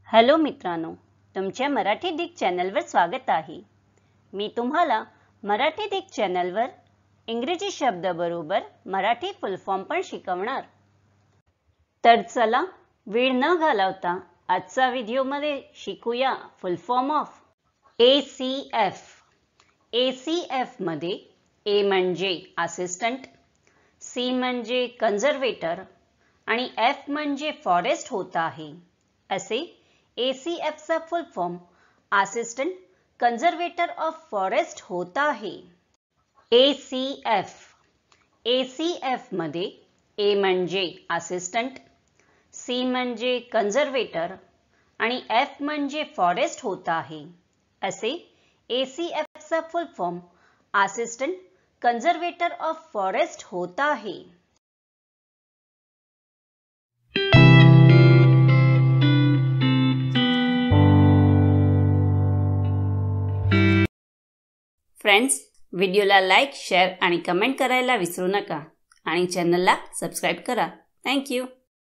Hello मित्रांनो, तुमच्या मराठी दिग चॅनलवर स्वागत आहे। मी तुम्हाला मराठी दिग चॅनलवर इंग्रजी शब्द बरोबर मराठी फुल फॉर्म पण शिकवणार। तर चला वेळ न घालवता आजच्या व्हिडिओमध्ये शिकूया फुल फॉर्म ऑफ ACF। ACF मध्ये A म्हणजे असिस्टंट, C म्हणजे कन्झर्वेटर आणि F म्हणजे फॉरेस्ट होता आहे। असे ACF चा फुल form assistant conservator of forest होता आहे। ACF ACF मध्ये A म्हणजे असिस्टंट, C म्हणजे कन्झर्वेटर आणि F म्हणजे फॉरेस्ट होता आहे। असे ACF चा फुल form assistant conservator of forest होता आहे। फ्रेंड्स, व्हिडिओला लाईक, शेअर आणि कमेंट करायला विसरू नका आणि चॅनलला सबस्क्राइब करा। Thank you.